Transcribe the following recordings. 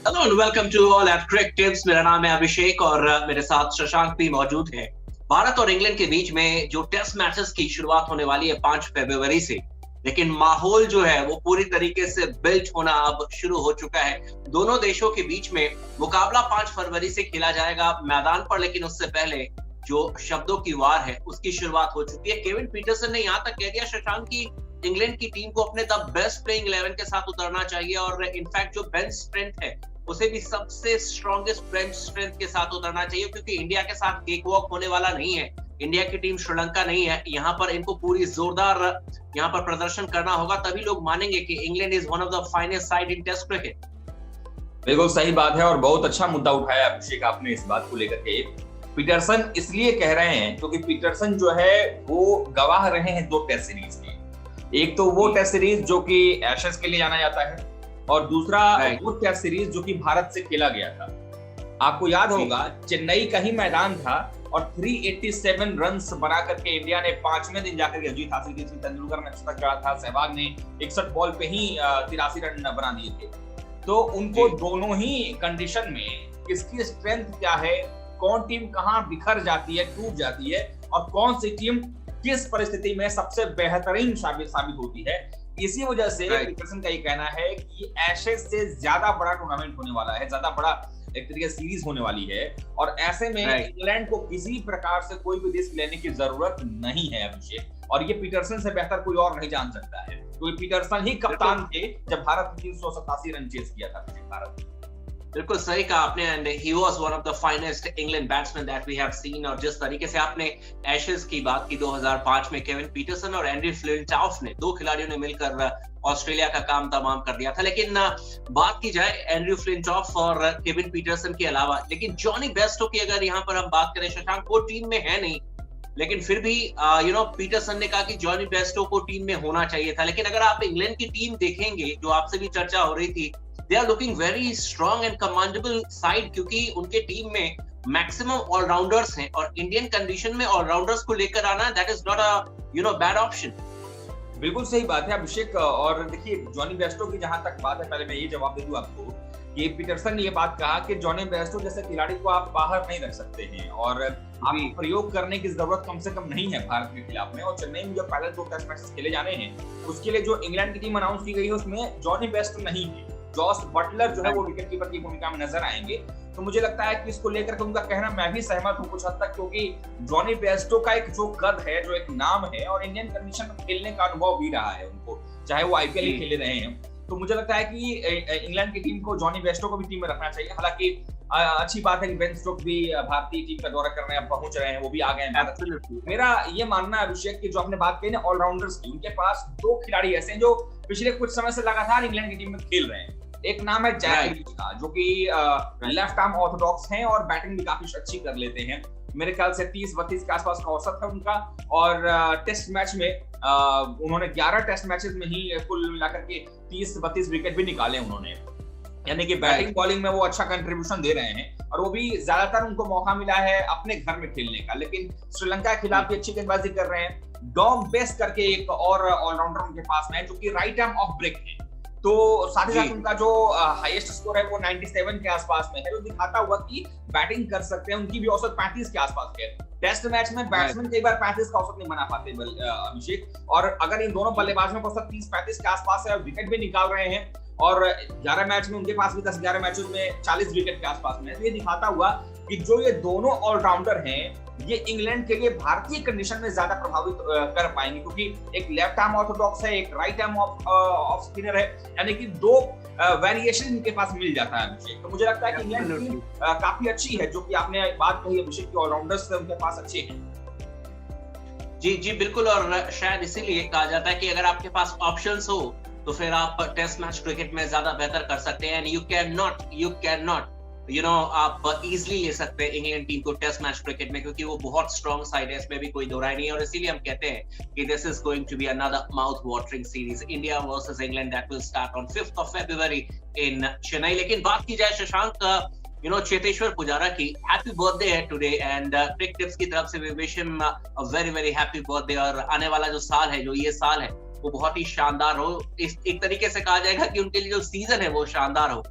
Hello and welcome to all at Crick Tips. मेरा नाम है अभिषेक और मेरे साथ शशांक भी मौजूद है। भारत और इंग्लैंड के बीच में जो टेस्ट मैचेस की शुरुआत होने वाली है 5 फरवरी से, लेकिन माहौल जो है वो पूरी तरीके से बिल्ट होना अब शुरू हो चुका है। दोनों देशों के बीच में मुकाबला 5 फरवरी से खेला जाएगा मैदान पर, लेकिन उससे पहले जो शब्दों की वार है उसकी शुरुआत हो चुकी है। केविन पीटरसन ने यहाँ तक कह दिया शशांक की इंग्लैंड की टीम को अपने द बेस्ट प्लेइंग 11 के साथ उतरना चाहिए और इनफैक्ट जो बेंच स्ट्रेंथ है उसे भी सबसे स्ट्रॉन्गेस्ट बेंच स्ट्रेंथ के साथ उतरना चाहिए, क्योंकि इंडिया के साथ केक वॉक होने वाला नहीं है। इंडिया की टीम श्रीलंका नहीं है, यहाँ पर इनको पूरी जोरदार यहाँ पर प्रदर्शन करना होगा, तभी लोग मानेंगे कि England is one of the finest side in test cricket. बिल्कुल सही बात है और बहुत अच्छा मुद्दा उठाया अभिषेक आपने इस बात को लेकर के। पीटरसन इसलिए कह रहे हैं क्योंकि पीटरसन जो है वो गवाह रहे हैं 2 टेस्ट सीरीज के। एक तो वो टेस्ट सीरीज जो कि एशेज के लिए जाना जाता है और दूसरा वो टेस्ट सीरीज जो कि भारत से खेला गया था। आपको याद होगा चेन्नई का ही मैदान था और 387 रन्स बना करके इंडिया ने 5वें दिन जाकर के जीत हासिल की थी। तेंदुलकर ने शतक जड़ा था, सहवाग ने 61 बॉल पे ही 83 रन बना दिए थे। तो उनको दोनों ही कंडीशन में किसकी स्ट्रेंथ क्या है, कौन टीम कहाँ बिखर जाती है, टूट जाती है और कौन सी टीम किस परिस्थिति में सबसे बेहतरीन साबित होती है, इसी वजह से पीटरसन का ये कहना है कि एशेज से ज्यादा बड़ा टूर्नामेंट होने वाला है, ज्यादा बड़ा एक तरीके से सीरीज होने वाली है और ऐसे में इंग्लैंड को किसी प्रकार से कोई भी रिस्क लेने की जरूरत नहीं है अभिषेक। और ये पीटरसन से बेहतर कोई और नहीं जान सकता है, क्योंकि पीटरसन ही कप्तान थे जब भारत ने 387 रन चेस किया था भारत। बिल्कुल सही कहा आपने and he was one of the finest England batsman that we have seen. और जिस तरीके से आपने एशेज की बात की 2005 में केविन पीटरसन और एंड्रयू फ्लिंटॉफ ने 2 खिलाड़ियों ने मिलकर ऑस्ट्रेलिया का काम तमाम कर दिया था। लेकिन बात की जाए एंड्रयू फ्लिंटॉफ और केविन पीटरसन के अलावा, लेकिन जॉनी बेस्टो की अगर यहाँ पर हम बात करें शशांक, वो टीम में है नहीं, लेकिन फिर भी पीटरसन ने कहा कि जॉनी बेस्टो को टीम में होना चाहिए था। लेकिन अगर आप इंग्लैंड की टीम देखेंगे, जो आपसे भी चर्चा हो रही थी, they are looking very strong and commandable side, क्योंकि उनके टीम में मैक्सिमम ऑलराउंडर्स हैं और इंडियन कंडीशन में ऑलराउंडर्स को लेकर आना that is not a bad option. बिल्कुल सही बात है अभिषेक। और देखिए जॉनी बेस्टो की जहां तक बात है, पहले मैं ये जवाब दे दूं आपको। ये पीटरसन ने ये बात कहा कि जॉनी बेस्टो जैसे खिलाड़ी को आप बाहर नहीं रख सकते हैं और आपको प्रयोग करने की जरूरत कम से कम नहीं है भारत के खिलाफ में। और चेन्नई में जो पहले 2 टेस्ट मैचेस खेले जाने हैं उसके लिए जो इंग्लैंड की टीम अनाउंस की गई है उसमें जॉनी बेस्टो नहीं है, जॉस बटलर जो है वो विकेट कीपर की भूमिका में नजर आएंगे। तो मुझे लगता है कि इसको लेकर के उनका कहना मैं भी सहमत हूं कुछ हद तक, क्योंकि जॉनी बेस्टो का एक जो कद है, जो एक नाम है और इंडियन कंडीशन में खेलने का अनुभव भी रहा है उनको, चाहे वो आईपीएल ही खेले रहे हैं। तो मुझे लगता है कि इंग्लैंड की टीम को जॉनी बेस्टो को भी टीम में रखना चाहिए। हालांकि अच्छी बात है कि बेन स्टोक्स भी भारतीय टीम का दौरा करने अब पहुंच रहे हैं, वो भी आ गए हैं। मेरा ये मानना है अभिषेक की जो आपने बात कही ना ऑलराउंडर्स की, उनके पास 2 खिलाड़ी ऐसे हैं जो पिछले कुछ समय से लगातार इंग्लैंड की टीम में खेल रहे हैं। एक नाम है जैक लीच का, जो कि लेफ्ट आर्म ऑर्थोडॉक्स हैं और बैटिंग भी काफी अच्छी कर लेते हैं। मेरे ख्याल से 30-32 के आसपास का औसत है उनका और टेस्ट मैच में उन्होंने 11 टेस्ट मैचेस में ही कुल मिलाकर के 30-32 विकेट भी निकाले उन्होंने, यानी कि बैटिंग बॉलिंग में वो अच्छा कंट्रीब्यूशन दे रहे हैं और वो भी ज्यादातर उनको मौका मिला है अपने घर में खेलने का। लेकिन श्रीलंका के खिलाफ भी अच्छी गेंदबाजी कर रहे हैं। डॉम बेस्ट करके एक और ऑलराउंडर उनके पास में है जो कि राइट आर्म ऑफ ब्रेक है। तो साथ ही साथ उनका जो हाईएस्ट स्कोर है वो 97 के आसपास में है, जो दिखाता हुआ कि बैटिंग कर सकते हैं। उनकी भी औसत 35 के आसपास है। टेस्ट मैच में बैट्समैन कई बार 35 का औसत नहीं बना पाते अभिषेक, और अगर इन दोनों बल्लेबाजों का औसत 30-35 के आसपास है और विकेट भी निकाल रहे हैं और 11 मैच में उनके पास भी 10-11 मैचों में 40 विकेट के आसपास में है, तो ये दिखाता हुआ कि जो ये दोनों ऑलराउंडर हैं ये इंग्लैंड के लिए भारतीय कंडीशन में ज्यादा प्रभावित कर पाएंगे, क्योंकि एक लेफ्ट आर्म ऑर्थोडॉक्स है, एक राइट आर्म ऑफ स्पिनर है, यानी कि 2 वेरिएशन इनके पास मिल जाता है अभिषेक। तो मुझे लगता है कि इंग्लैंड टीम काफी अच्छी है, जो कि आपने बात कही अभिषेक की ऑलराउंडर्स उनके पास अच्छे हैं। जी बिल्कुल, और शायद इसीलिए कहा जाता है कि अगर आपके पास ऑप्शंस हो तो फिर आप टेस्ट मैच क्रिकेट में ज्यादा बेहतर कर सकते हैं। एंड यू कैन नॉट आप इजीली ले सकते हैं इंग्लैंड टीम को टेस्ट मैच क्रिकेट में, क्योंकि वो बहुत स्ट्रॉन्ग साइड है, इसमें भी कोई दो राय नहीं है। और इसीलिए हम कहते हैं कि this is going to be another mouth watering series, India versus England, that will start on 5th of February in Chennai. लेकिन बात की जाए शशांक चेतेश्वर पुजारा की, हैप्पी बर्थडे है टुडे एंड क्रिक टिप्स की तरफ से we wish him a very very happy birthday. और आने वाला जो साल है, जो ये साल है, वो बहुत ही शानदार हो। इस एक तरीके से कहा जाएगा कि उनके लिए जो सीजन है वो शानदार हो।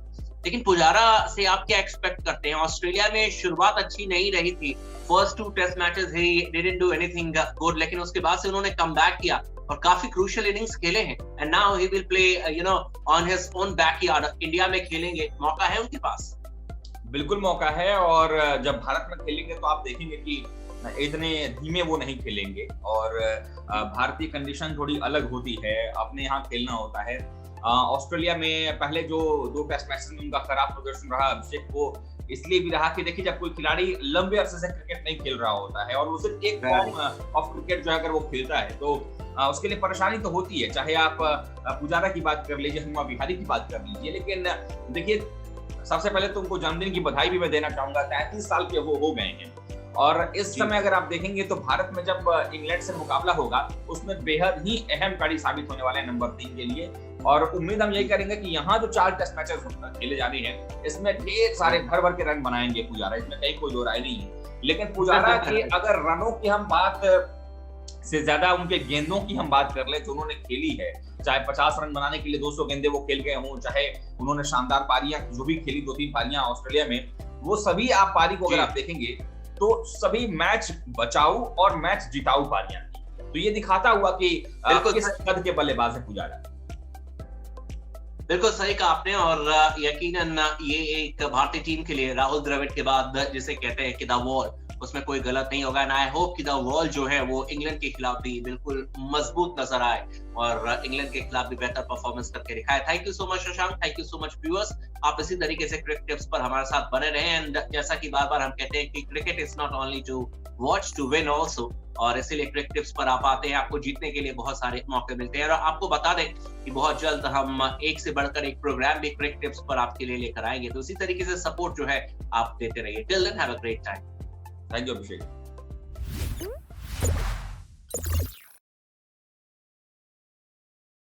लेकिन पुजारा से आप क्या एक्सपेक्ट करते हैं? ऑस्ट्रेलिया में शुरुआत अच्छी नहीं रही थी, first 2 test matches he didn't do anything good, लेकिन उसके बाद से उन्होंने कमबैक किया और काफी क्रूशियल इनिंग्स खेले हैं, and now he will play on his own backyard. India में खेलेंगे, मौका है उनके पास। बिल्कुल मौका है, और जब भारत में खेलेंगे तो आप देखेंगे कि इतने धीमे वो नहीं खेलेंगे, और भारतीय कंडीशन थोड़ी अलग होती है, अपने यहाँ खेलना होता है। ऑस्ट्रेलिया में पहले जो 2 टेस्ट मैचेस में उनका खराब प्रदर्शन रहा अभिषेक, वो इसलिए भी रहा कि देखिए जब कोई खिलाड़ी लंबे अरसे से क्रिकेट नहीं खेल रहा होता है और वो सिर्फ एक फॉर्म ऑफ क्रिकेट जो है अगर वो खेलता है तो उसके लिए परेशानी तो होती है। चाहे आप पुजारा की बात कर लीजिए, हनुमा विहारी की बात कर लीजिए, लेकिन देखिए सबसे पहले तो उनको जन्मदिन की बधाई भी मैं देना चाहूंगा। 33 साल के वो हो गए हैं, और इस समय अगर आप देखेंगे तो भारत में जब इंग्लैंड से मुकाबला होगा उसमें बेहद ही अहम कड़ी साबित होने वाले हैं नंबर 3 के लिए। और उम्मीद हम यही करेंगे कि यहाँ जो 4 टेस्ट मैचेस खेले जा रहे हैं इसमें ढेर सारे भर भर के रन बनाएंगे पुजारा, इसमें कहीं कोई दो राय नहीं है। लेकिन पुजारा के अगर रनों की हम बात से ज्यादा उनके गेंदों की हम बात कर ले जो उन्होंने खेली है, चाहे 50 रन बनाने के लिए 200 गेंदे वो खेल गए हों, चाहे उन्होंने शानदार पारियां जो भी खेली 2-3 पारियां ऑस्ट्रेलिया में, वो सभी आप पारी को अगर आप देखेंगे तो सभी मैच बचाऊ और मैच जिताऊ पारियां थी। तो ये दिखाता हुआ कि किस कद के बल्लेबाज है पुजारा। बिल्कुल सही कहा आपने, और यकीनन ये एक भारतीय टीम के लिए राहुल द्रविड़ के बाद जिसे कहते हैं कि द वॉल, उसमें कोई गलत नहीं होगा। एंड आई होप कि द वॉल जो है वो इंग्लैंड के खिलाफ भी बिल्कुल मजबूत नजर आए और इंग्लैंड के खिलाफ भी बेहतर परफॉर्मेंस करके दिखाए। Thank you so much Shashank, thank you so much viewers. आप इसी तरीके से क्रिकेट टिप्स पर हमारे साथ बने रहें, एंड जैसा कि बार बार हम कहते हैं कि cricket is not only to watch, to win also, और इसीलिए क्रिकेट टिप्स पर आप आते हैं, आपको जीतने के लिए बहुत सारे मौके मिलते हैं। और आपको बता दें कि बहुत जल्द हम एक से बढ़कर एक प्रोग्राम भी क्रिकेट टिप्स पर आपके लिए लेकर आएंगे, तो इसी तरीके से सपोर्ट जो है आप देते रहिए। Till then have a great time. Thank you Abhishek.